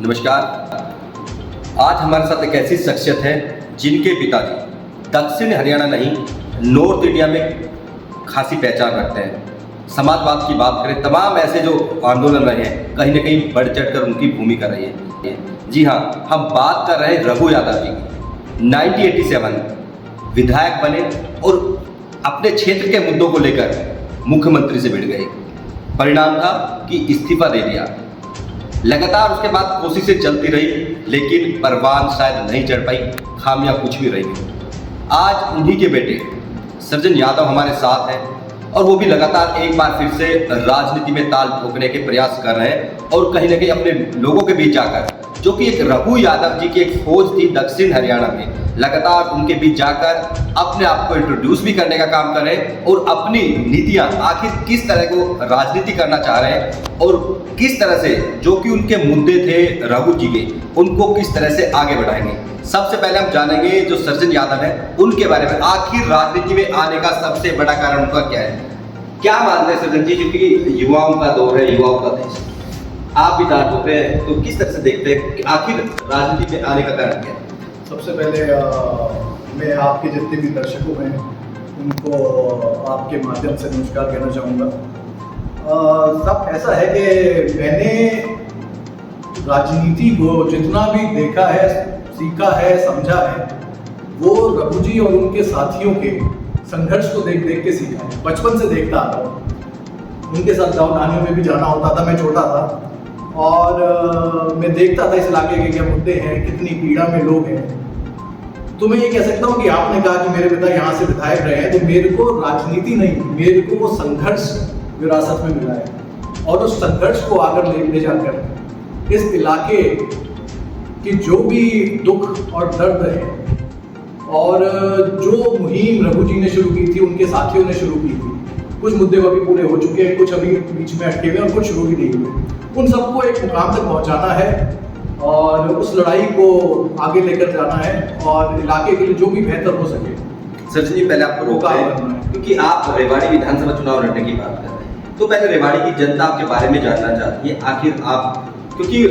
नमस्कार। आज हमारे साथ एक ऐसी शख्सियत है जिनके पिताजी दक्षिण हरियाणा नहीं नॉर्थ इंडिया में खासी पहचान रखते हैं। समाजवाद की बात करें, तमाम ऐसे जो आंदोलन रहे हैं कहीं ना कहीं बढ़ चढ़कर उनकी भूमिका रही है। जी हाँ, हम बात कर रहे हैं रघु यादव जी की। 1987 विधायक बने और अपने क्षेत्र के मुद्दों को लेकर मुख्यमंत्री से भिड़ गए। परिणाम था कि इस्तीफा दे दिया। लगातार उसके बाद कोशिशें चलती रही, लेकिन परवान शायद नहीं चढ़ पाई, खामियां कुछ भी रही। आज उन्हीं के बेटे सर्जन यादव हमारे साथ हैं और वो भी लगातार एक बार फिर से राजनीति में ताल ठोकने के प्रयास कर रहे हैं और कहीं ना कहीं अपने लोगों के बीच जाकर, जो कि एक रघु यादव जी की एक फौज थी दक्षिण हरियाणा में, लगातार उनके बीच जाकर अपने आप को इंट्रोड्यूस भी करने का काम कर रहे हैं और अपनी नीतियां आखिर किस तरह को राजनीति करना चाह रहे हैं और किस तरह से जो कि उनके मुद्दे थे रघु जी के, उनको किस तरह से आगे बढ़ाएंगे। सबसे पहले हम जानेंगे जो सर्जन यादव है उनके बारे में, आखिर राजनीति में आने का सबसे बड़ा कारण उनका क्या है। क्या मानते हैं सर्जन जी, क्योंकि युवाओं का दौर है, युवाओं का देश, आप भी दांत होते हैं, तो किस तरह से देखते हैं कि आखिर राजनीति में आने का कारण क्या है? सबसे पहले मैं आपके जितने भी दर्शकों हैं उनको आपके माध्यम से नमस्कार कहना चाहूँगा। सब ऐसा है कि मैंने राजनीति को जितना भी देखा है, सीखा है, समझा है, वो रघु जी और उनके साथियों के संघर्ष को देख देख के सीखा है। बचपन से देखता आ रहा हूँ, उनके साथ गाँव नानियों में भी जाना होता था, मैं छोटा था और मैं देखता था इस इलाके के क्या मुद्दे हैं, कितनी पीड़ा में लोग हैं। तो मैं ये कह सकता हूँ कि आपने कहा कि मेरे पिता यहाँ से विधायक रहे हैं, तो मेरे को राजनीति नहीं, मेरे को वो संघर्ष विरासत में मिला है और उस संघर्ष को आगे ले जाकर इस इलाके की जो भी दुख और दर्द है और जो मुहिम रघु जी ने शुरू की थी, उनके साथियों ने शुरू की थी, कुछ मुद्दे अभी पूरे हो चुके हैं, कुछ अभी बीच में अटके हुए और कुछ शुरू भी नहीं हुए, उन सबको एक मुकाम तक पहुंचाना है और उस लड़ाई को आगे लेकर जाना है और इलाके के लिए जो भी बेहतर हो सके। सर्जन जी, पहले आपको रोका है क्योंकि आप रेवाड़ी विधानसभा चुनाव लड़ने की बात कर रहे हैं, तो पहले रेवाड़ी की जनता आपके बारे में जानना चाहती है। आखिर आप, क्योंकि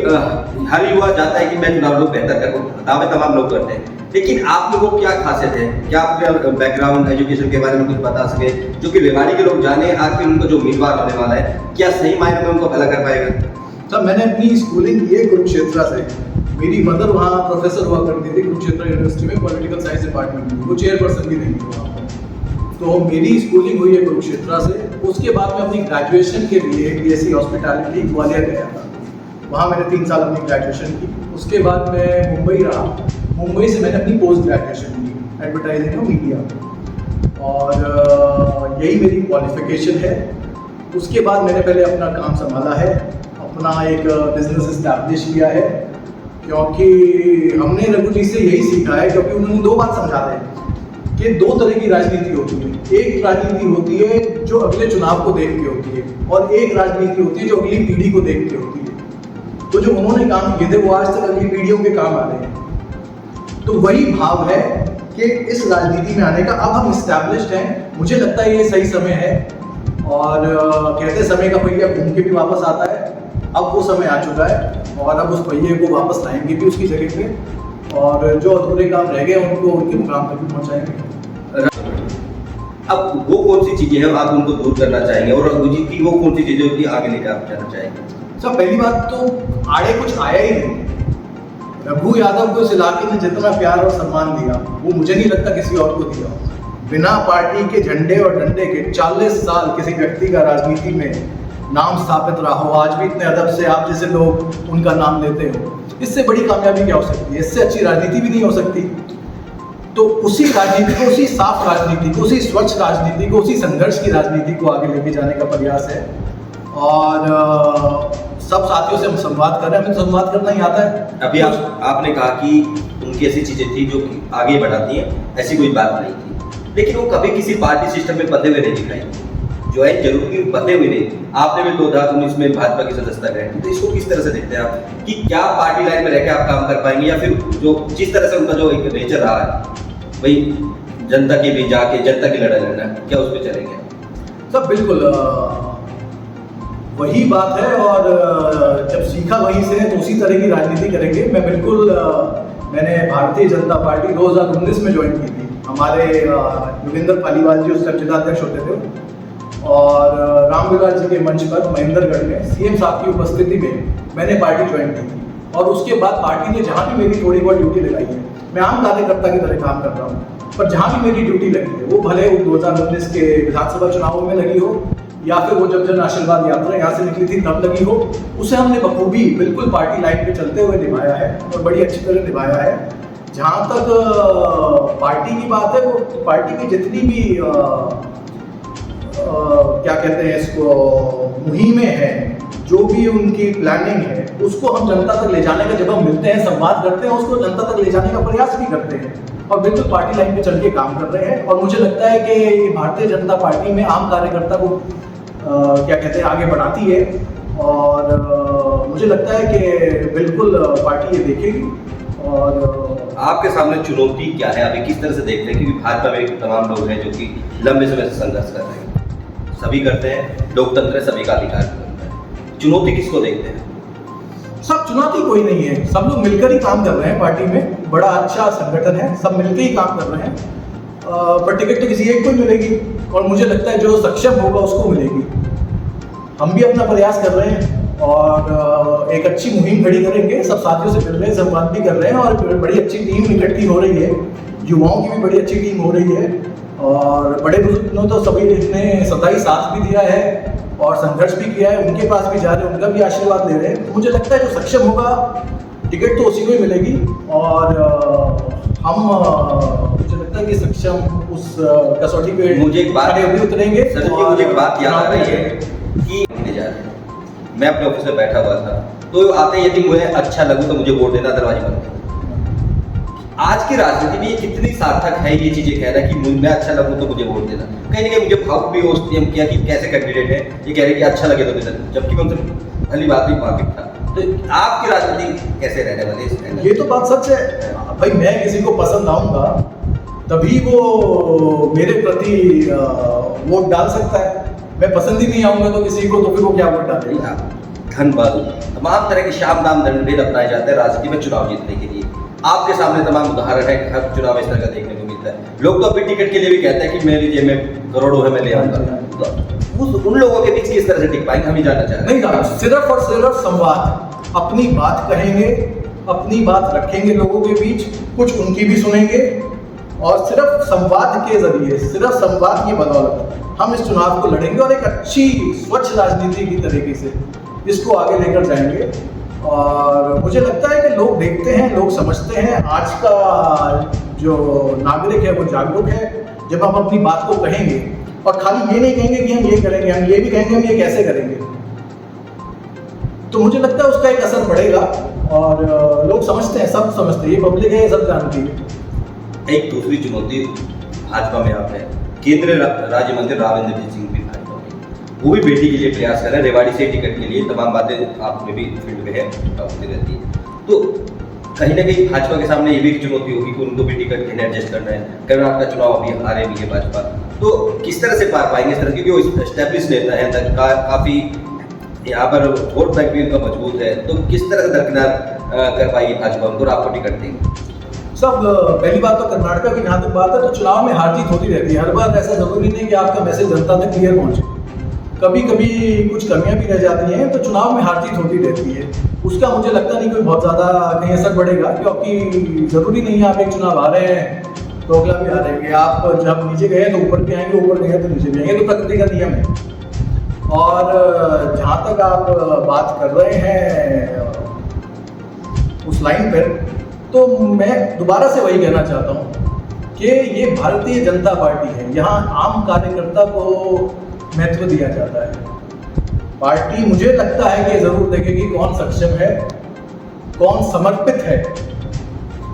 हर युवा चाहता है कि मैं चुनाव लोग बेहतर करूँ, दावे तमाम लोग करते हैं, लेकिन आप लोगों को क्या खासियत है, क्या आपके बैकग्राउंड एजुकेशन के बारे में कुछ बता सके जो कि रेवाड़ी के लोग जाने, आखिर उनको जो उम्मीदवार होने वाला है क्या सही मायने में उनको भला कर पाएगा? तब मैंने अपनी स्कूलिंग की है कुरुक्षेत्र से। मेरी मदर वहाँ प्रोफेसर हुआ करती थी कुरुक्षेत्र यूनिवर्सिटी में, पॉलिटिकल साइंस डिपार्टमेंट में, वो चेयरपर्सन भी नहीं थी वहाँ पर। तो मेरी स्कूलिंग हुई है कुरुक्षेत्र से। उसके बाद मैं अपनी ग्रेजुएशन के लिए BSc हॉस्पिटैलिटी ग्वालियर गया था, वहाँ मैंने 3 साल अपनी ग्रेजुएशन की। उसके बाद मैं मुंबई रहा, मुंबई से मैंने अपनी पोस्ट ग्रेजुएशन की एडवर्टाइजिंग और मीडिया, और यही मेरी क्वालिफिकेशन है। उसके बाद मैंने पहले अपना काम संभाला है, अपना एक बिजनेस इस्टेब्लिश किया है, क्योंकि हमने रघु जी से यही सीखा है, क्योंकि उन्होंने 2 बात समझाते हैं कि 2 तरह की राजनीति होती है। एक राजनीति होती है जो अगले चुनाव को देख के होती है और एक राजनीति होती है जो अगली पीढ़ी को देख के होती है। तो जो उन्होंने काम किए थे वो आज तक अगली पीढ़ियों के काम आ रहे हैं। तो वही भाव है कि इस राजनीति में आने का अब हम इस्टेब्लिश्ड हैं। मुझे लगता है ये सही समय है और कहते समय का पहिया घूम के भी वापस आता है। अब वो समय आ चुका है और अब उस पहिए को वापस लाएंगे भी उसकी जगह पे, और जो अधूरे काम रह गए उनको उनके मुकाम तक भी पहुंचाएंगे। अब वो कौन सी चीजें हैं आप उनको दूर करना चाहेंगे और रघु जी की वो कौन सी चीजें होती आगे लेकर आप जाना चाहेंगे? सब पहली बात तो आड़े कुछ आया ही नहीं। रघु यादव को इस इलाके ने जितना प्यार और सम्मान दिया वो मुझे नहीं लगता किसी और को दिया। बिना पार्टी के झंडे और डंडे के 40 साल किसी व्यक्ति का राजनीति में नाम स्थापित रहा हो, आज भी इतने अदब से आप जैसे लोग उनका नाम लेते हो, इससे बड़ी कामयाबी क्या हो सकती है? इससे अच्छी राजनीति भी नहीं हो सकती। तो उसी राजनीति को, उसी साफ राजनीति को, उसी स्वच्छ राजनीति को, उसी संघर्ष की राजनीति को आगे लेके जाने का प्रयास है। और सब साथियों से हम संवाद कर रहे हैं, हमें संवाद करना ही आता है। अभी आपने कहा कि उनकी ऐसी चीजें थी जो कि आगे बढ़ाती हैं, ऐसी कोई बात नहीं थी, लेकिन वो कभी किसी पार्टी सिस्टम में बंधे हुए नहीं दिखाई, जो है जरूरी बंधे हुए नहीं। आपने भी 2019 में भाजपा की सदस्यता ग्रहण की, तो इसको किस तरह से देखते हैं आप कि क्या पार्टी लाइन में रहकर आप काम कर पाएंगे, या फिर जो जिस तरह से उनका जो एक नेचर रहा है वही जनता के बीच जाके जनता की लड़ाई लड़ना, क्या उस पर चलेंगे? सब बिल्कुल वही बात है। और जब सीखा वहीं से तो उसी तरह की राजनीति करेंगे। मैं बिल्कुल मैंने भारतीय जनता पार्टी 2019 में ज्वाइन की थी। हमारे योगेंद्र पालीवाल जी उस टाइम जिलाध्यक्ष होते थे और रामविलास जी के मंच पर महेंद्रगढ़ में सीएम साहब की उपस्थिति में मैंने पार्टी ज्वाइन की थी। और उसके बाद पार्टी ने जहाँ भी मेरी थोड़ी बहुत ड्यूटी लगाई है, मैं आम कार्यकर्ता की तरह काम कर रहा हूँ, पर जहाँ भी मेरी ड्यूटी लगी है वो भले 2019 के विधानसभा चुनावों में लगी हो या फिर वो जब जन आशीर्वाद यात्रा यहाँ से निकली थी तब लगी हो, उसे हमने बखूबी बिल्कुल पार्टी लाइन पे चलते हुए निभाया है और बड़ी अच्छी तरह निभाया है। जहाँ तक पार्टी की बात है, वो पार्टी की जितनी भी क्या कहते हैं इसको, मुहिमें हैं, जो भी उनकी प्लानिंग है, उसको हम जनता तक ले जाने का, जब हम मिलते हैं संवाद करते हैं, उसको जनता तक ले जाने का प्रयास भी करते हैं और बिल्कुल पार्टी लाइन पे चल के काम कर रहे हैं। और मुझे लगता है कि भारतीय जनता पार्टी में आम कार्यकर्ता को क्या कहते हैं आगे बढ़ाती है और मुझे लगता है कि बिल्कुल पार्टी ये देखेगी। और आपके सामने चुनौती क्या है, अभी किस तरह से देखते हैं? क्योंकि भाजपा में तमाम लोग हैं जो कि लंबे समय से संघर्ष कर रहे हैं, सभी करते हैं, लोकतंत्र है, सभी का अधिकार होता है। चुनौती किसको देखते हैं? सब चुनौती कोई नहीं है, सब लोग मिलकर ही काम कर रहे हैं। पार्टी में बड़ा अच्छा संगठन है, सब मिलकर ही काम कर रहे हैं। पर टिकट तो किसी एक को ही मिलेगी और मुझे लगता है जो सक्षम होगा उसको मिलेगी। हम भी अपना प्रयास कर रहे हैं और एक अच्छी मुहिम खड़ी करेंगे, सब साथियों से मिल रहे हैं, संवाद भी कर रहे हैं और बड़ी अच्छी टीम इकट्ठी हो रही है। युवाओं की भी बड़ी अच्छी टीम हो रही है और बड़े बुजुर्ग ने तो सभी ने सदाई साथ भी दिया है और संघर्ष भी किया है, उनके पास भी जा रहे हैं, उनका भी आशीर्वाद ले रहे हैं। तो मुझे लगता है जो सक्षम होगा टिकट तो उसी को ही मिलेगी और हम मुझे लगता है कि सक्षम उस कसौटी पे मुझे एक बात भी उतरेंगे। सर जी, मुझे एक बात याद आ रही है कि जा रहे हैं, मैं अपने ऑफिस में बैठा हुआ था तो आते ही यदि मुझे अच्छा लगू तो मुझे वोट देना, दरवाजे बंद कर। आज की राजनीति में ये कितनी सार्थक है ये चीजें कहना कि मैं अच्छा लगूं तो मुझे वोट देना? कहीं ना कहीं मुझे भावुक भी हो किया कि कैसे कैंडिडेट है ये कह रहे कि अच्छा लगे तो देना, जबकि मैं उनसे भली बात भी वाकिफ था। तो आपकी राजनीति कैसे रहने वाली है? ये तो बात सच है भाई, मैं किसी को पसंद आऊंगा तभी वो मेरे प्रति वोट डाल सकता है। मैं पसंद ही नहीं आऊंगा तो किसी को, तो फिर वो क्या वोट डालेगा? धन बल तमाम तरह के शाम दाम दंड अपनाए जाते हैं राजनीति में चुनाव जीतने के लिए। आपके सामने तमाम उदाहरण है, हर चुनाव इस तरह का देखने को मिलता है। लोग तो अपनी टिकट के लिए भी कहते हैं कि मेरी जेब में करोड़ों है, मैं ले आऊंगा। तो उन लोगों के बीच किस तरह से टिक पाएंगे, हम ही जानना चाह रहे हैं। नहीं, सिर्फ और सिर्फ संवाद, अपनी बात कहेंगे, अपनी बात रखेंगे लोगों के बीच, कुछ उनकी भी सुनेंगे और सिर्फ संवाद के जरिए, सिर्फ संवाद की बदौलत हम इस चुनाव को लड़ेंगे और एक अच्छी स्वच्छ राजनीति की तरीके से इसको आगे लेकर जाएंगे। और मुझे लगता है कि लोग देखते हैं, लोग समझते हैं, आज का जो नागरिक है वो जागरूक है। जब हम अपनी बात को कहेंगे और खाली ये नहीं कहेंगे कि हम ये करेंगे, हम ये भी कहेंगे हम ये कैसे करेंगे, तो मुझे लगता है उसका एक असर पड़ेगा और लोग समझते हैं, सब समझते हैं, ये पब्लिक है, सब जानती है। एक दूसरी चुनौती भाजपा में आप है, केंद्रीय राज्य मंत्री राव इंद्रजीत सिंह भी भाजपा में, वो भी बेटी के लिए प्रयास कर रहे हैं, रेवाड़ी से टिकट के लिए। तमाम बातें आपने भी फील्ड में है, होती रहती है। तो कहीं ना कहीं भाजपा के सामने ये भी एक चुनौती होगी कि उनको भी टिकट के लिए एडजस्ट करना है। कर्नाटक का चुनाव अभी हारे भी है भाजपा, तो किस तरह से पार पाएंगे इस तरह, क्योंकि वो एस्टेब्लिश नेता है, काफ़ी यहाँ पर वोट बैंक भी उनका मजबूत है, तो किस तरह से दरकिनार कर पाएगी भाजपा उनको और आपको टिकट देंगे? सब पहली बात तो कर्नाटक की जहाँ तक बात है तो चुनाव में हार जीत होती रहती है। हर बार ऐसा जरूरी नहीं कि आपका मैसेज जनता तक क्लियर पहुंचे, कभी कभी कुछ कमियां भी रह जाती हैं, तो चुनाव में हार जीत होती रहती है। उसका मुझे लगता नहीं कोई बहुत ज़्यादा कहीं असर पड़ेगा, क्योंकि ज़रूरी नहीं है आप एक चुनाव हारे हैं तो अगला भी हारेंगे। आप जब नीचे गए तो ऊपर भी आएंगे, ऊपर गए तो नीचे भी आएंगे, तो प्रकृति का नियम है। और जहाँ तक आप बात कर रहे हैं उस लाइन पर, तो मैं दोबारा से वही कहना चाहता हूँ कि ये भारतीय जनता पार्टी है, यहाँ आम कार्यकर्ता को महत्व दिया जाता है। पार्टी मुझे लगता है कि जरूर देखेगी कौन सक्षम है, कौन समर्पित है।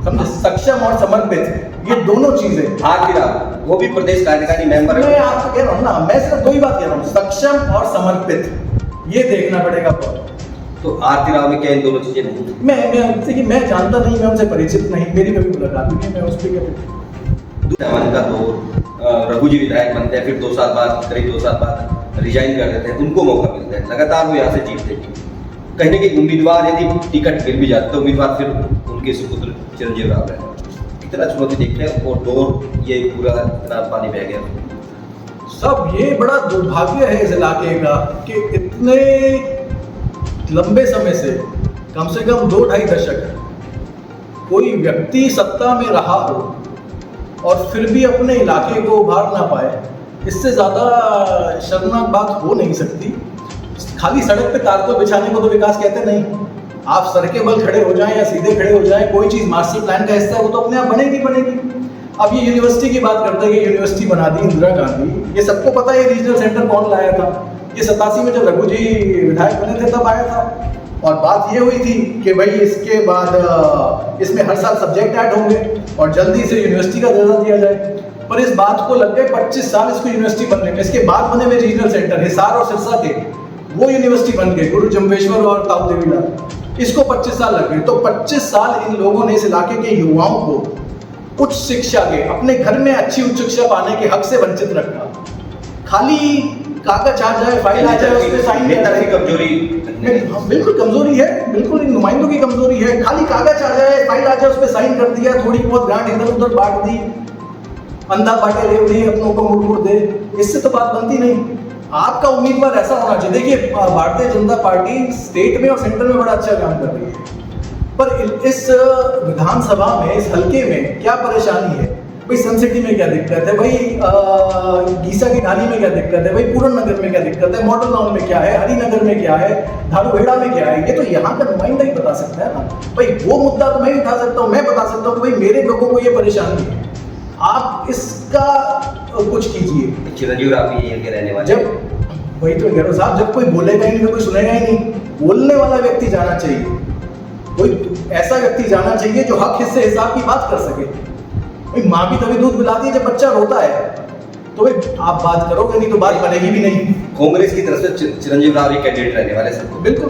समझे, सक्षम और समर्पित ये दोनों चीजें। आखिर वो भी प्रदेश कार्यकारी मेंबर है। मैं आपको कह रहा हूँ ना, मैं सिर्फ दो ही बात कह रहा हूँ, सक्षम और समर्पित, ये देखना पड़ेगा। तो आरती राव में क्या इन दोनों चीजें नहीं? मैं जानता नहीं, मैं उनसे परिचित नहीं, मेरी कभी मुलाकात नहीं, मैं उस पर क्या। का तो रघु जी विधायक बनते हैं, फिर 2 साल बाद, करीब 2 साल बाद रिजाइन कर देते हैं, उनको मौका मिलता है, लगातार वो यहाँ से जीतते हैं। कहीं ना कहीं उम्मीदवार यदि टिकट मिल भी जाते तो उम्मीदवार फिर उनके सुपुत्र चिरंजीव राव है। कितना चुनौती देखते हैं और दौर ये पूरा इतना पानी बह गया। सब ये बड़ा दुर्भाग्य है इस इलाके का कि इतने लंबे समय से कम 2-2.5 दशक कोई व्यक्ति सत्ता में रहा हो और फिर भी अपने इलाके को उभार ना पाए, इससे ज़्यादा शर्मनाक बात हो नहीं सकती। खाली सड़क पे तारकोल बिछाने को तो विकास कहते नहीं। आप सड़कें बल खड़े हो जाएं या सीधे खड़े हो जाएं, कोई चीज़ मास्टर प्लान का हिस्सा है वो तो अपने आप बनेगी। अब ये यूनिवर्सिटी की बात करते हैं कि यूनिवर्सिटी बना दी इंदिरा गांधी, ये सबको पता है। रीजनल सेंटर कौन लाया था? ये 87 में जब रघु जी विधायक बने थे तब आया था। और बात ये हुई थी कि भाई इसके बाद इसमें हर साल सब्जेक्ट ऐड होंगे और जल्दी से यूनिवर्सिटी का दर्जा दिया जाए। पर इस बात को लग गए 25 साल इसको यूनिवर्सिटी बनने में। इसके बाद बने हुए रीजनल सेंटर हिसार और सिरसा के, वो यूनिवर्सिटी बन गए, गुरु जम्बेश्वर और ताऊ देवीलाल, इसको 25 साल लग गए। तो 25 साल इन लोगों ने इस इलाके के युवाओं को उच्च शिक्षा के, अपने घर में अच्छी उच्च शिक्षा पाने के हक से वंचित रखा। खाली कागज आ जाए, फाइल आ जाए, उस पर साइन नेता की कमजोरी बिल्कुल कमजोरी है, बिल्कुल इन नुमाइंदों की कमजोरी है। खाली कागज आ जाए, फाइल आ जाए, उस पर साइन कर दिया, थोड़ी बहुत ग्रांट इधर उधर बांट दी, अंधा बांटे रेव नहीं, अपनों को मुड़ दे, इससे तो बात बनती नहीं। आपका उम्मीदवार ऐसा होना चाहिए। देखिए, भारतीय जनता पार्टी स्टेट में और सेंटर में बड़ा अच्छा काम कर रही है, पर इस विधानसभा में, इस हल्के में क्या परेशानी है? भाई सन सिटी में क्या दिक्कत है, भाई गीसा की ढाली में क्या दिक्कत है, भाई पूरन नगर में क्या दिक्कत है, मॉडल टाउन में क्या है, हरिनगर में क्या है, धारूहेड़ा में क्या है, ये तो यहाँ का नुमाइंदा ही बता सकता है ना। भाई वो मुद्दा तो मैं ही उठा सकता हूँ, मैं बता सकता हूँ कि भाई मेरे लोगों को ये परेशानी है, आप इसका कुछ कीजिए। चिरंजीव राव भी यही के रहने वाले। जब वही तो कह साहब, जब कोई बोलेगा ही नहीं, कोई सुनेगा ही नहीं, बोलने वाला व्यक्ति जाना चाहिए, कोई ऐसा व्यक्ति जाना चाहिए जो हक हिस्से हिसाब की बात कर सके। माँ भी तभी दूध पिलाती है जब बच्चा रोता है, तो भाई आप बात करोगे, नहीं तो बात बनेगी भी नहीं। कांग्रेस की तरफ से चिरंजीव राव ही कैंडिडेट रहने वाले सबको। बिल्कुल।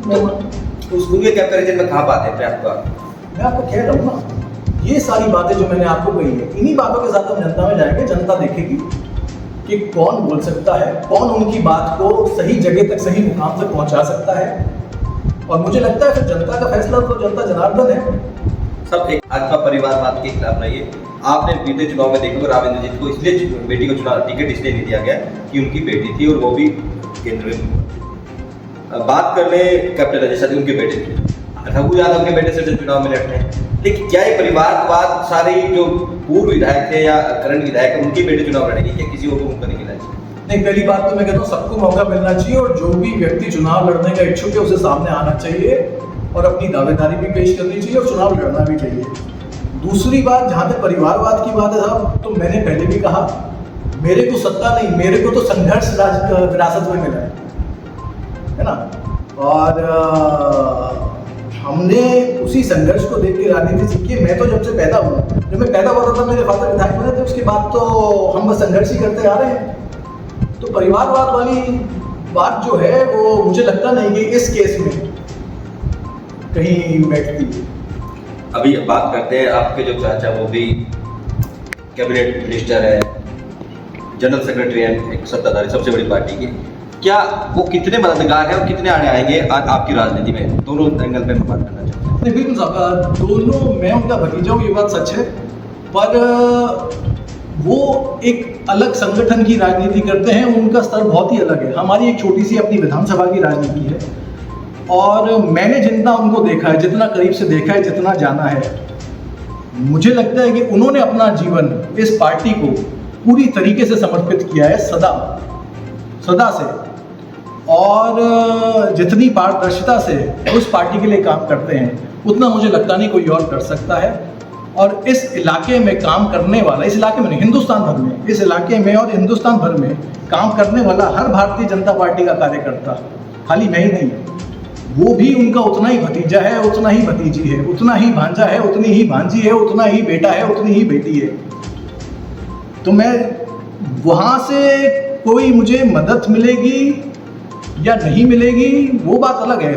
तो उस के कंपैरिजन में कहाँ पाते हैं आपका? मैं आपको कह रहा हूँ ना, ये सारी बातें जो मैंने आपको कही है, इन्हीं बातों के साथ हम जनता में जाएंगे, जनता देखेगी कि कौन बोल सकता है, कौन उनकी बात को सही जगह तक, सही मुकाम तक पहुंचा सकता है। और मुझे लगता है फिर जनता का फैसला तो जनता जनार्दन है। सब एक भाजपा परिवारवाद के खिलाफ रहिए। आपने बीते चुनाव में देखा राव इंद्रजीत को इसलिए बेटी को चुनाव टिकट इसलिए नहीं दिया गया कि उनकी बेटी थी और वो भी केंद्र में। बात कर ले कैप्टन अजय शाह, उनके बेटे थे, रघु यादव के बेटे से चुनाव में लड़ते हैं, लेकिन क्या ये परिवारवाद सारे जो पूर्व विधायक थे या करंट विधायक है उनके बेटे चुनाव लड़ेंगे, क्या किसी और को मौका नहीं मिलना चाहिए? नहीं, पहली बात तो मैं कहता हूँ सबको मौका मिलना चाहिए और जो भी व्यक्ति चुनाव लड़ने का इच्छुक है उसे सामने आना चाहिए और अपनी दावेदारी भी पेश करनी चाहिए और चुनाव लड़ना भी चाहिए। दूसरी बात, जहाँ तक परिवारवाद की बात है साहब, तो मैंने पहले भी कहा, मेरे को सत्ता नहीं, मेरे को तो संघर्ष विरासत में मिला है ना। और हमने उसी संघर्ष को देख के राजनीति सीखी है। मैं तो जब से पैदा हुआ, जब मैं पैदा हुआ था मेरे फादर विधायक बने थे, उसके बाद तो हम बस संघर्ष ही करते आ रहे हैं। तो परिवारवाद वाली बात जो है वो मुझे लगता नहीं कि इस केस में कहीं बैठती है। अभी बात करते हैं, आपके जो चाचा वो भी कैबिनेट मिनिस्टर है, जनरल सेक्रेटरी हैं एक सत्ताधारी सबसे बड़ी पार्टी की, क्या वो कितने मददगार हैं और कितने आने आएंगे आपकी राजनीति में? दोनों एंगल पे मैं बात करना चाहता हूँ। नहीं, बिल्कुल साहब, दोनों, मैं उनका भतीजा हूँ, ये बात सच है, पर वो एक अलग संगठन की राजनीति करते हैं, उनका स्तर बहुत ही अलग है। हमारी एक छोटी सी अपनी विधानसभा की राजनीति है और मैंने जितना उनको देखा है, जितना करीब से देखा है, जितना जाना है, मुझे लगता है कि उन्होंने अपना जीवन इस पार्टी को पूरी तरीके से समर्पित किया है, सदा से, और जितनी पारदर्शिता से उस पार्टी के लिए काम करते हैं उतना मुझे लगता नहीं कोई और कर सकता है। और इस इलाके में काम करने वाला, इस इलाके में नहीं, हिंदुस्तान भर में, इस इलाके में और हिंदुस्तान भर में काम करने वाला हर भारतीय जनता पार्टी का कार्यकर्ता, खाली मैं ही नहीं, वो भी उनका उतना ही भतीजा है, उतना ही भतीजी है, उतना ही भांजा है, उतनी ही भांजी है, उतना ही बेटा है, उतनी ही बेटी है। तो मैं वहाँ से कोई मुझे मदद मिलेगी या नहीं मिलेगी वो बात अलग है,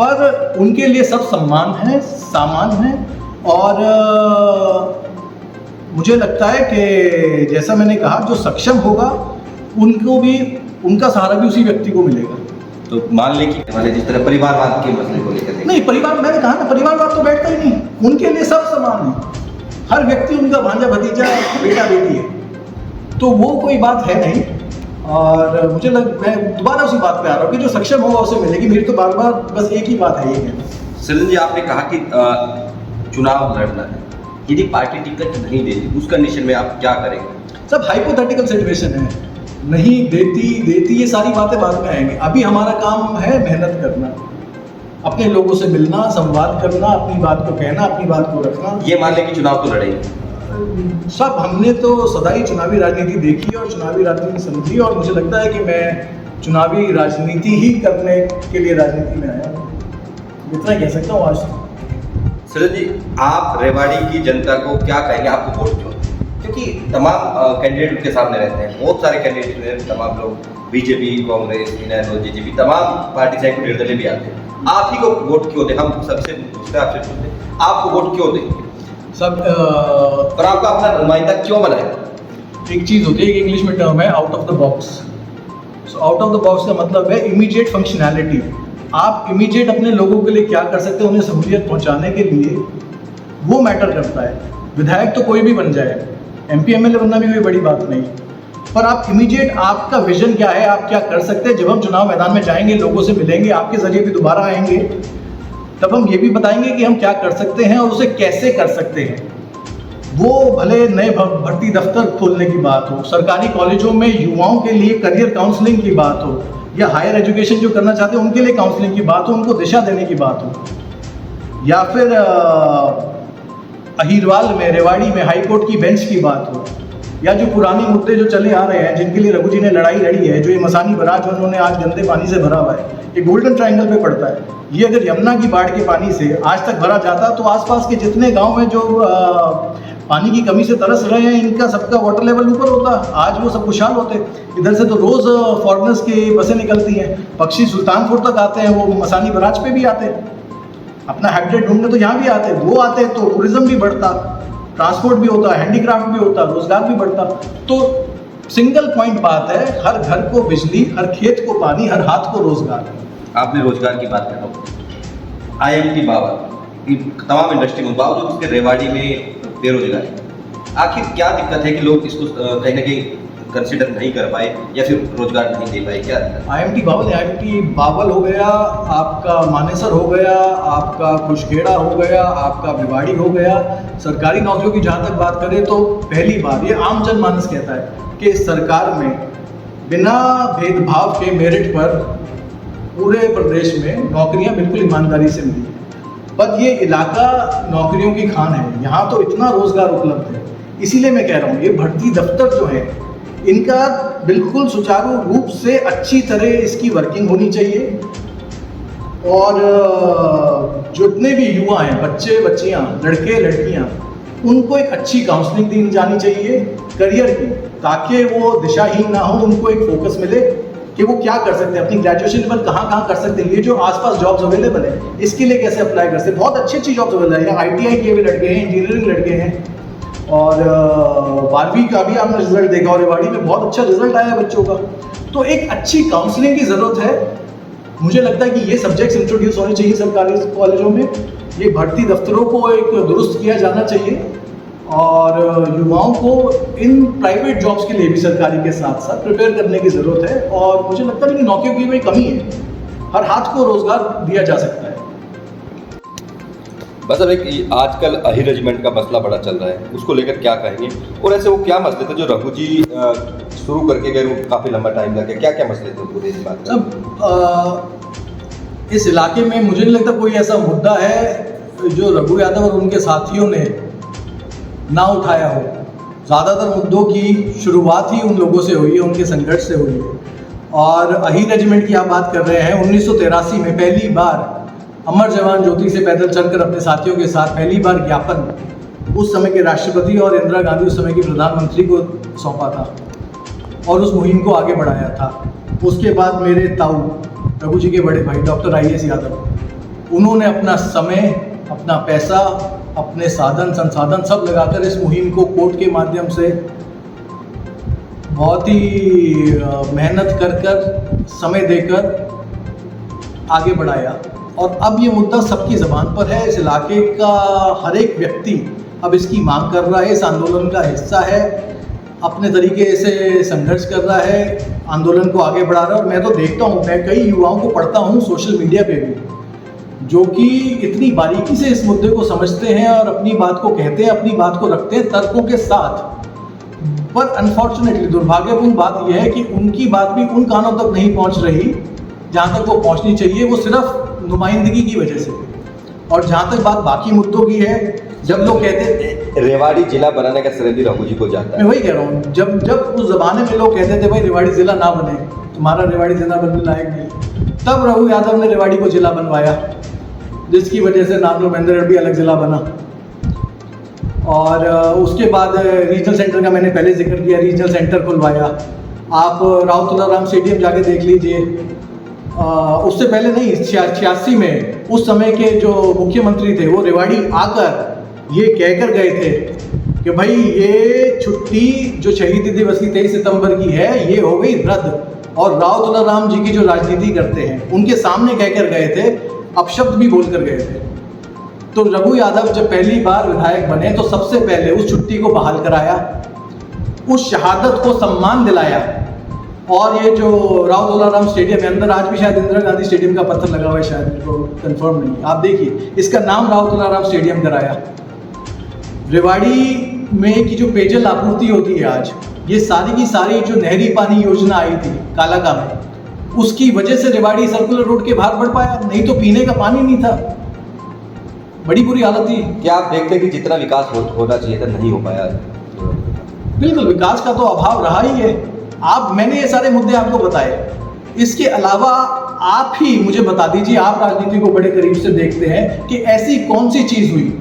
पर उनके लिए सब सम्मान है, सामान है। और मुझे लगता है कि जैसा मैंने कहा, जो सक्षम होगा उनको भी उनका सहारा भी उसी व्यक्ति को मिलेगा। तो मान लें कि हमारे जिस तरह परिवारवाद के मसले को लेकर नहीं, परिवार, मैंने कहा ना, परिवारवाद तो बैठता ही नहीं, उनके लिए सब समान है, हर व्यक्ति उनका भांजा भतीजा बेटा बेटी है, तो वो कोई बात है नहीं। और मैं दोबारा उसी बात पे आ रहा हूँ कि जो सक्षम होगा उसे मिलेगी। मेरी तो बार बार बस एक ही बात है, ये है। सृजन जी, आपने कहा कि चुनाव लड़ना है, यदि पार्टी टिकट नहीं देती उस कंडीशन में आप क्या करेंगे? सब हाइपोथेटिकल सिचुएशन है, नहीं देती ये सारी बातें बाद में आएंगी। अभी हमारा काम है मेहनत करना, अपने लोगों से मिलना, संवाद करना, अपनी बात को कहना, अपनी बात को रखना। ये मान लें कि चुनाव तो लड़ेंगे सब, हमने तो सदा ही चुनावी राजनीति देखी और चुनावी राजनीति समझी, और मुझे लगता है कि मैं चुनावी राजनीति ही करने के लिए राजनीति में आया हूँ, इतना कह सकता हूँ आज। सृजन जी, आप रेवाड़ी की जनता को क्या कहेंगे, आपको वोट क्यों? क्योंकि तमाम कैंडिडेट के सामने रहते हैं, बहुत सारे कैंडिडेट हैं, तमाम लोग बीजेपी, कांग्रेस, इनेलो, जेजेपी, तमाम पार्टी से दल भी आते हैं, आप ही को वोट क्यों दें? हम सबसे पूछते हैं, आपसे पूछते हैं, आपको वोट क्यों दें सब? और आपका अपना नुमाइंदा क्यों बनाए? एक चीज़ होती है कि इंग्लिश में टर्म है out of the box. So out of the box का मतलब है इमीडिएट फंक्शनैलिटी। आप इमीडिएट अपने लोगों के लिए क्या कर सकते हैं, उन्हें सहूलियत पहुंचाने के लिए, वो मैटर करता है। विधायक तो कोई भी बन जाए, MP MLA बनना भी कोई बड़ी बात नहीं, पर आप इमीडिएट, आपका विजन क्या है, आप क्या कर सकते हैं। जब हम चुनाव मैदान में जाएंगे, लोगों से मिलेंगे, आपके जरिए भी दोबारा आएंगे, तब हम ये भी बताएंगे कि हम क्या कर सकते हैं और उसे कैसे कर सकते हैं। वो भले नए भर्ती दफ्तर खोलने की बात हो, सरकारी कॉलेजों में युवाओं के लिए करियर काउंसलिंग की बात हो, या हायर एजुकेशन जो करना चाहते हैं उनके लिए काउंसलिंग की बात हो, उनको दिशा देने की बात हो, या फिर अहीरवाल में, रेवाड़ी में हाई कोर्ट की बेंच की बात हो, या जो पुराने मुद्दे जो चले आ रहे हैं, जिनके लिए रघु जी ने लड़ाई लड़ी है, जो ये मसानी बराज जो उन्होंने आज गंदे पानी से भरा हुआ है, ये गोल्डन ट्रायंगल पे पड़ता है। ये अगर यमुना की बाढ़ के पानी से आज तक भरा जाता तो आसपास के जितने गांव हैं जो पानी की कमी से तरस रहे हैं, इनका सबका वाटर लेवल ऊपर होता, आज वो सब खुशहाल होते। इधर से तो रोज़ फॉरेनर्स की बसें निकलती हैं, पक्षी सुल्तानपुर तक आते हैं, वो मसानी बराज पे भी आते हैं, अपना हैबिटेट ढूंढने तो यहाँ भी आते हैं, वो आते तो टूरिज्म भी बढ़ता, ट्रांसपोर्ट भी होता, हैंडीक्राफ्ट भी होता, रोजगार भी बढ़ता। तो सिंगल पॉइंट बात है, हर घर को बिजली, हर खेत को पानी, हर हाथ को रोजगार। आपने रोजगार की बात कर रहा हूँ, IMT बाबा, तमाम इंडस्ट्री में बावजूद उसके रेवाड़ी में बेरोजगारी, आखिर क्या दिक्कत है कि लोग इसको कहीं ना कहीं कंसिडर नहीं कर पाए या फिर रोजगार नहीं दे पाए? क्या IMT बावल हो गया, आपका मानेसर हो गया, आपका खुशखेड़ा हो गया, आपका भिवाड़ी हो गया। सरकारी नौकरियों की जहाँ तक बात करें तो पहली बार ये आम जनमानस कहता है कि सरकार में बिना भेदभाव के मेरिट पर पूरे प्रदेश में नौकरियां बिल्कुल ईमानदारी से मिली, पर ये इलाका नौकरियों की खान है, यहाँ तो इतना रोजगार उपलब्ध है। इसीलिए मैं कह रहा हूँ, ये भर्ती दफ्तर जो है, इनका बिल्कुल सुचारू रूप से अच्छी तरह इसकी वर्किंग होनी चाहिए, और जितने भी युवा हैं, बच्चे बच्चियाँ, लड़के लड़कियाँ, उनको एक अच्छी काउंसलिंग दी जानी चाहिए करियर की, ताकि वो दिशाहीन ना हो, उनको एक फोकस मिले कि वो क्या कर सकते हैं, अपनी ग्रेजुएशन पर कहाँ कर सकते हैं। ये जो आसपास जॉब्स अवेलेबल है, इसके लिए कैसे अप्लाई कर सकते हैं। बहुत अच्छी अच्छी जॉब्स अवेलेबल है, ITI के भी लड़के हैं, इंजीनियरिंग लड़के हैं, और 12वीं का भी आपने रिजल्ट देखा, और रेवाड़ी में बहुत अच्छा रिजल्ट आया है बच्चों का। तो एक अच्छी काउंसलिंग की ज़रूरत है। मुझे लगता है कि ये सब्जेक्ट्स इंट्रोड्यूस होने चाहिए सरकारी कॉलेजों में, ये भर्ती दफ्तरों को एक दुरुस्त किया जाना चाहिए, और युवाओं को इन प्राइवेट जॉब्स के लिए भी सरकारी के साथ साथ प्रिपेयर करने की ज़रूरत है। और मुझे लगता है कि नौकरियों की कोई कमी है, हर हाथ को रोज़गार दिया जा सकता है। बस अब एक आजकल अही रेजिमेंट का मसला बड़ा चल रहा है, उसको लेकर क्या कहेंगे? और ऐसे वो क्या मसले थे जो रघु जी शुरू करके गए, वो काफ़ी लंबा टाइम लगे, क्या क्या मसले थे पूरे इस बात? अब इस इलाके में मुझे नहीं लगता कोई ऐसा मुद्दा है जो रघु यादव और उनके साथियों ने ना उठाया हो। ज़्यादातर मुद्दों की शुरुआत ही उन लोगों से हुई है, उनके संघर्ष से हुई है। और अही रेजिमेंट की आप बात कर रहे हैं, 1983 में पहली बार अमर जवान ज्योति से पैदल चलकर अपने साथियों के साथ पहली बार ज्ञापन उस समय के राष्ट्रपति और इंदिरा गांधी उस समय की प्रधानमंत्री को सौंपा था और उस मुहिम को आगे बढ़ाया था। उसके बाद मेरे ताऊ रघु जी के बड़े भाई डॉक्टर IAS यादव, उन्होंने अपना समय, अपना पैसा, अपने साधन संसाधन सब लगाकर इस मुहिम को कोर्ट के माध्यम से बहुत ही मेहनत कर समय देकर आगे बढ़ाया और अब ये मुद्दा सबकी ज़बान पर है। इस इलाके का हर एक व्यक्ति अब इसकी मांग कर रहा है, इस आंदोलन का हिस्सा है, अपने तरीके से संघर्ष कर रहा है, आंदोलन को आगे बढ़ा रहा है। और मैं तो देखता हूँ, मैं कई युवाओं को पढ़ता हूँ सोशल मीडिया पे भी, जो कि इतनी बारीकी से इस मुद्दे को समझते हैं और अपनी बात को कहते हैं, अपनी बात को रखते हैं तर्कों के साथ। पर अनफॉर्चुनेटली, दुर्भाग्यपूर्ण बात यह है कि उनकी बात भी उन कानों तक नहीं पहुंच रही जहां तक वो पहुंचनी चाहिए, वो सिर्फ नुमाइंदगी की वजह से। और जहां तक बात बाकी मुद्दों की है, जब लोग कहते रेवाड़ी जिला बनाने का श्रेय रघु जी को जाता है। मैं वही कह रहा हूँ, जब उस ज़माने में लोग कहते थे भाई रेवाड़ी ज़िला ना बने, तुम्हारा रेवाड़ी ज़िला बनने लायक नहीं, तब रघु यादव ने रेवाड़ी को ज़िला बनवाया, जिसकी वजह से नागलोमेंद्रगढ़ भी अलग ज़िला बना। और उसके बाद रीजनल सेंटर का मैंने पहले जिक्र किया, रीजनल सेंटर खुलवाया। आप राव तुलाराम स्टेडियम जाके देख लीजिए, उससे पहले नहीं, 86 में उस समय के जो मुख्यमंत्री थे वो रेवाड़ी आकर ये कहकर गए थे कि भाई ये छुट्टी जो शहीदी दिवस की 23 सितंबर की है ये हो गई रद्द। और राव तुलाराम जी की जो राजनीति करते हैं उनके सामने कहकर गए थे, अपशब्द भी बोल कर गए थे। तो रघु यादव जब पहली बार विधायक बने तो सबसे पहले उस छुट्टी को बहाल कराया, उस शहादत को सम्मान दिलाया। और ये जो राव तुलाराम स्टेडियम है, अंदर आज भी शायद इंदिरा गांधी स्टेडियम का पत्थर लगा हुआ है, शायद मेरे को कंफर्म नहीं, आप देखिए, इसका नाम राव तुलाराम स्टेडियम कराया। रेवाड़ी में की जो पेयजल आपूर्ति होती है आज, ये सारी की सारी जो नहरी पानी योजना आई थी कालाका में, उसकी वजह से रेवाड़ी सर्कुलर रोड के बाहर बढ़ पाया, नहीं तो पीने का पानी नहीं था, बड़ी बुरी हालत थी। क्या आप देखते हैं कि जितना विकास होना चाहिए था नहीं हो पाया? बिल्कुल, विकास का तो अभाव रहा ही है। मैंने ये सारे मुद्दे आपको बताए, इसके अलावा आप ही मुझे बता दीजिए, आप राजनीति को बड़े करीब से देखते हैं, कि ऐसी कौन सी चीज़ हुई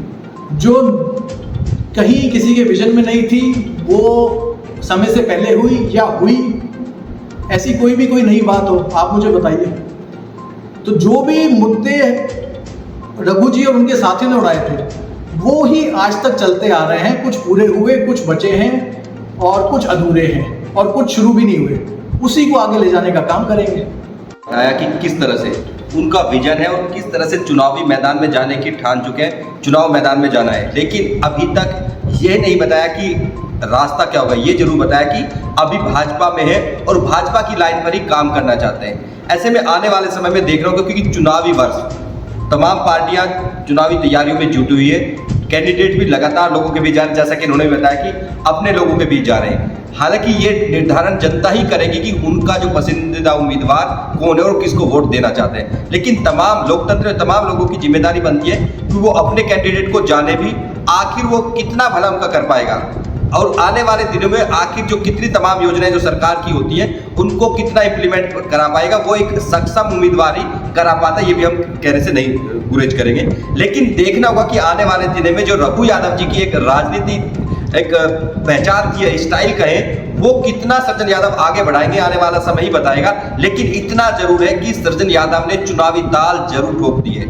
जो कहीं किसी के विजन में नहीं थी, वो समय से पहले हुई या हुई, ऐसी कोई नई बात हो, आप मुझे बताइए। तो जो भी मुद्दे रघु जी और उनके साथियों ने उड़ाए थे वो ही आज तक चलते आ रहे हैं, कुछ पूरे हुए, कुछ बचे हैं और कुछ अधूरे हैं और कुछ शुरू भी नहीं हुए, उसी को आगे ले जाने का काम करेंगे। बताया कि किस तरह से उनका विजन है और किस तरह से चुनावी मैदान में जाने की ठान चुके हैं, चुनाव मैदान में जाना है। लेकिन अभी तक ये नहीं बताया कि रास्ता क्या होगा, ये जरूर बताया कि अभी भाजपा में है और भाजपा की लाइन पर ही काम करना चाहते हैं। ऐसे में आने वाले समय में देख रहा हूँ, क्योंकि चुनावी वर्ष, तमाम पार्टियां चुनावी तैयारियों में जुटी हुई है, कैंडिडेट भी लगातार लोगों के बीच जा रहे हैं, जैसा कि उन्होंने बताया कि अपने लोगों के बीच जा रहे हैं। हालांकि ये निर्धारण जनता ही करेगी कि उनका जो पसंदीदा उम्मीदवार कौन है और किसको वोट देना चाहते हैं। लेकिन तमाम लोकतंत्र में तमाम लोगों की जिम्मेदारी बनती है कि वो अपने कैंडिडेट को जाने भी, आखिर वो कितना भला उनका कर पाएगा और आने वाले दिनों में आखिर जो कितनी तमाम योजनाएं जो सरकार की होती है उनको कितना इम्प्लीमेंट करा पाएगा, वो एक सक्षम उम्मीदवार ही करा पाता है। ये भी हम कहने से नहीं गुरेज करेंगे। लेकिन देखना होगा कि आने वाले दिनों में जो रघु यादव जी की एक राजनीति, एक पहचान की स्टाइल कहें, वो कितना सृजन यादव आगे बढ़ाएंगे, आने वाला समय ही बताएगा। लेकिन इतना जरूर है कि सृजन यादव ने चुनावी दाल जरूर ठोक दी है।